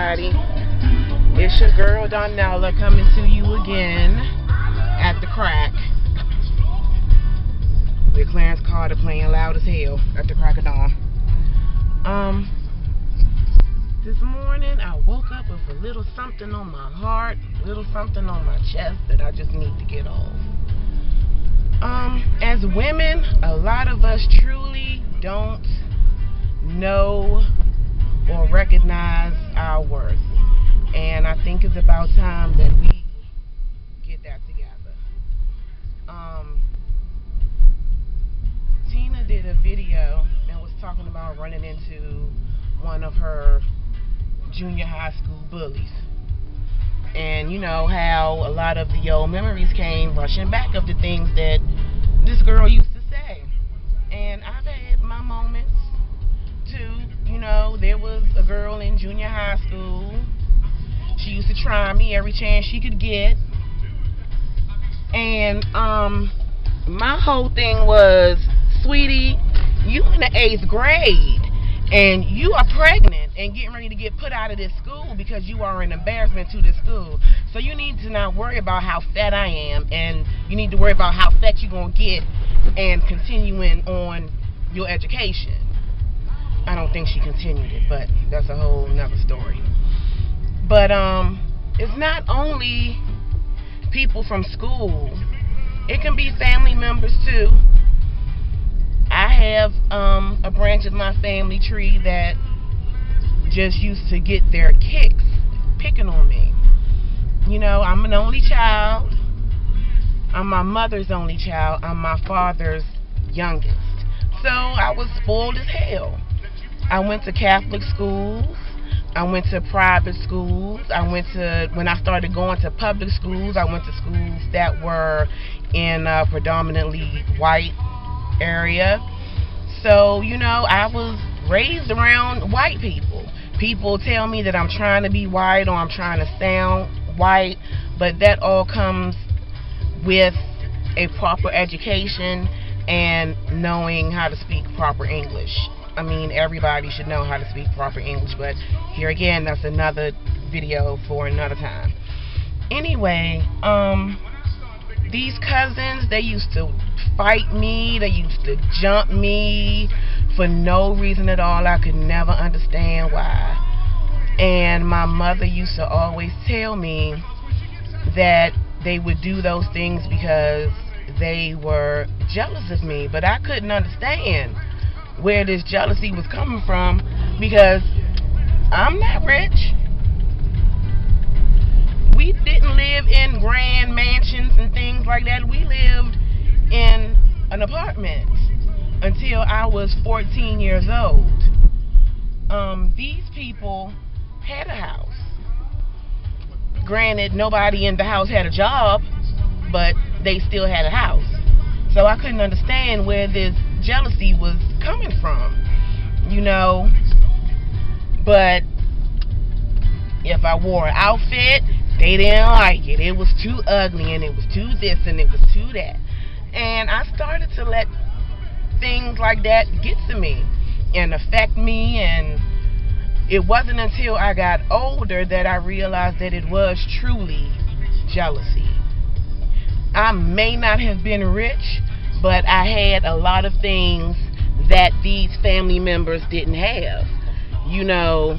everybody. It's your girl Donella coming to you again at the crack with Clarence Carter playing loud as hell at the crack of dawn. This morning I woke up with a little something on my heart, a little something on my chest that I just need to get off. As women, a lot of us truly don't know or recognize our worth. And I think it's about time that we get that together. Tina did a video and was talking about running into one of her junior high school bullies. And you know how a lot of the old memories came rushing back of the things that this girl used to say. And I've had my moments too. You know, there was a girl in junior high school. She used to try me every chance she could get. And my whole thing was, sweetie, you in the 8th grade and you are pregnant and getting ready to get put out of this school because you are an embarrassment to this school. So you need to not worry about how fat I am, and you need to worry about how fat you're going to get and continuing on your education. I don't think she continued it, but that's a whole nother story. But it's not only people from school. It can be family members too. I have a branch of my family tree that just used to get their kicks picking on me. You know, I'm an only child. I'm my mother's only child. I'm my father's youngest. So I was spoiled as hell. I went to Catholic schools. I went to private schools. When I started going to public schools, I went to schools that were in a predominantly white area. So, you know, I was raised around white people. People tell me that I'm trying to be white or I'm trying to sound white, but that all comes with a proper education and knowing how to speak proper English. I mean, everybody should know how to speak proper English, but here again, that's another video for another time. Anyway, these cousins, they used to fight me, they used to jump me for no reason at all. I could never understand why. And my mother used to always tell me that they would do those things because they were jealous of me, but I couldn't understand where this jealousy was coming from because I'm not rich. We didn't live in grand mansions and things like that. We lived in an apartment until I was 14 years old. These people had a house. Granted, nobody in the house had a job, but they still had a house. So I couldn't understand where this jealousy was coming from, you know. But if I wore an outfit, they didn't like it. It was too ugly, and it was too this, and it was too that. And I started to let things like that get to me and affect me. And it wasn't until I got older that I realized that it was truly jealousy. I may not have been rich, but I had a lot of things that these family members didn't have. You know,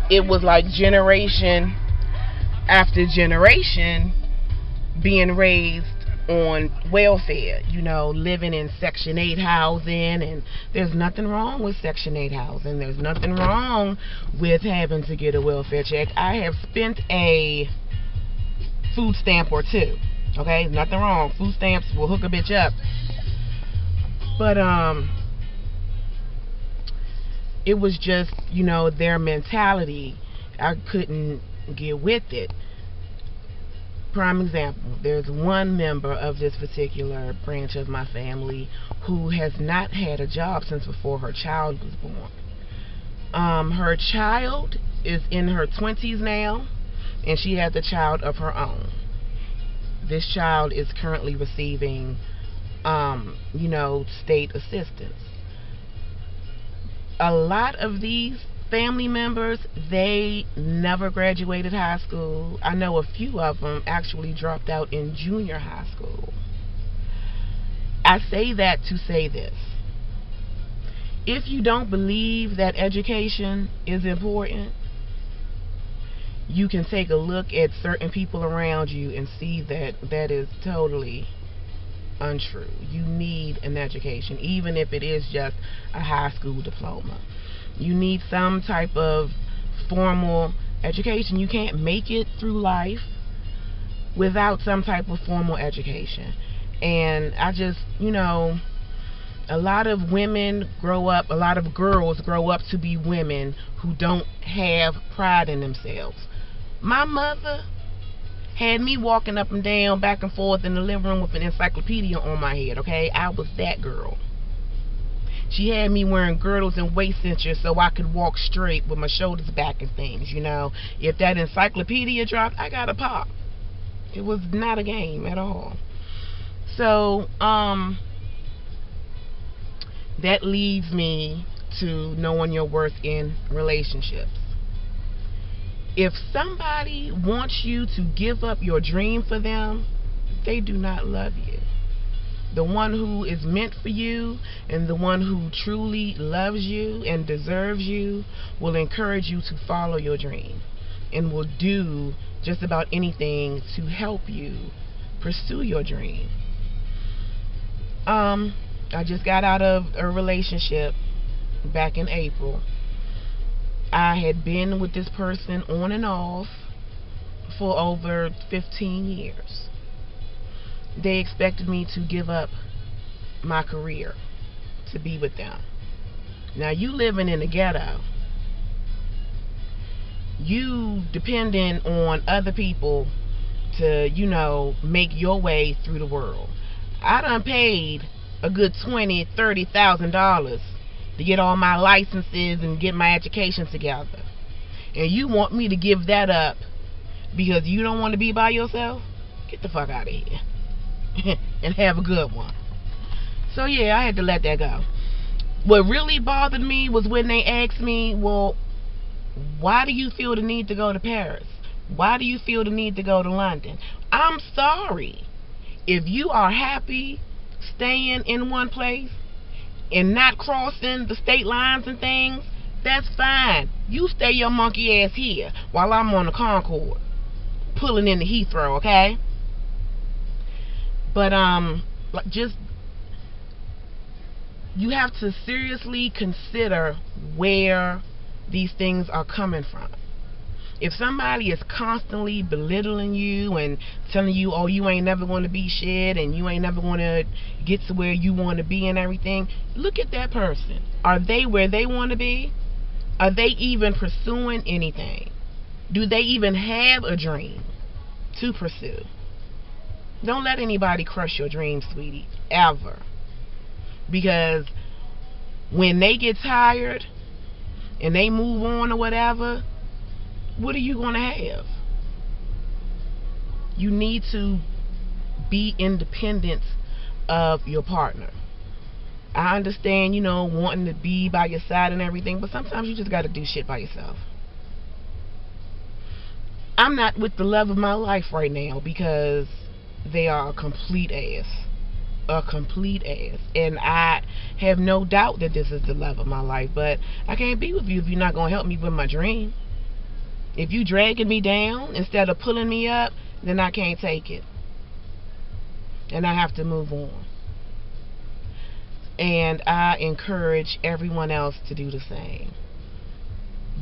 it was like generation after generation being raised on welfare, you know, living in Section 8 housing, and there's nothing wrong with Section 8 housing. There's nothing wrong with having to get a welfare check. I have spent a food stamp or two. Okay, nothing wrong. Food stamps will hook a bitch up. But it was just, you know, their mentality. I couldn't get with it. Prime example, there's one member of this particular branch of my family who has not had a job since before her child was born. Her child is in her 20s now, and she has a child of her own. This child is currently receiving, state assistance. A lot of these family members, they never graduated high school. I know a few of them actually dropped out in junior high school. I say that to say this. If you don't believe that education is important, you can take a look at certain people around you and see that that is totally untrue. You need an education, even if it is just a high school diploma. You need some type of formal education. You can't make it through life without some type of formal education. And I just, a lot of women grow up, a lot of girls grow up to be women who don't have pride in themselves. My mother had me walking up and down, back and forth in the living room with an encyclopedia on my head, okay? I was that girl. She had me wearing girdles and waist cinchers so I could walk straight with my shoulders back and things, If that encyclopedia dropped, I got a pop. It was not a game at all. So, that leads me to knowing your worth in relationships. If somebody wants you to give up your dream for them, they do not love you. The one who is meant for you and the one who truly loves you and deserves you will encourage you to follow your dream and will do just about anything to help you pursue your dream. I just got out of a relationship back in April. I had been with this person on and off for over 15 years. They expected me to give up my career to be with them. Now, you living in the ghetto, you depending on other people to, make your way through the world. I done paid a good $20,000, $30,000 to get all my licenses and get my education together. And you want me to give that up because you don't want to be by yourself? Get the fuck out of here. And have a good one. So yeah, I had to let that go. What really bothered me was when they asked me, well, why do you feel the need to go to Paris? Why do you feel the need to go to London? I'm sorry. If you are happy staying in one place and not crossing the state lines and things, that's fine. You stay your monkey ass here while I'm on the Concorde pulling into Heathrow, okay? But you have to seriously consider where these things are coming from. If somebody is constantly belittling you and telling you, oh, you ain't never going to be shit and you ain't never going to get to where you want to be and everything, look at that person. Are they where they want to be? Are they even pursuing anything? Do they even have a dream to pursue? Don't let anybody crush your dreams, sweetie, ever. Because when they get tired and they move on or whatever, what are you going to have? You need to be independent of your partner. I understand, wanting to be by your side and everything, but sometimes you just got to do shit by yourself. I'm not with the love of my life right now because they are a complete ass. A complete ass. And I have no doubt that this is the love of my life, but I can't be with you if you're not going to help me with my dream. If you dragging me down instead of pulling me up, then I can't take it. And I have to move on. And I encourage everyone else to do the same.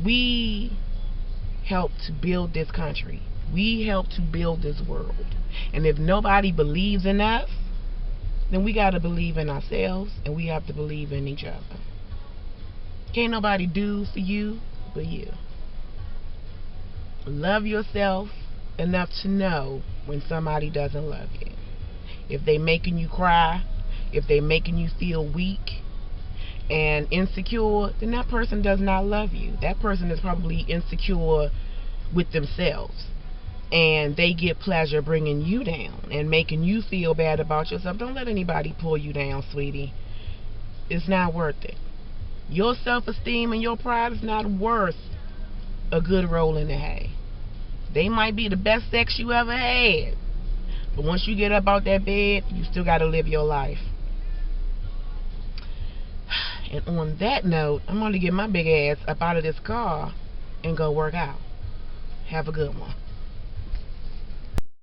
We help to build this country. We help to build this world. And if nobody believes in us, then we got to believe in ourselves and we have to believe in each other. Can't nobody do for you but you. Love yourself enough to know when somebody doesn't love you. If they making you cry, if they making you feel weak and insecure, then that person does not love you. That person is probably insecure with themselves. And they get pleasure bringing you down and making you feel bad about yourself. Don't let anybody pull you down, sweetie. It's not worth it. Your self-esteem and your pride is not worth a good roll in the hay. They might be the best sex you ever had, but once you get up out that bed, you still got to live your life. And on that note, I'm going to get my big ass up out of this car and go work out. Have a good one.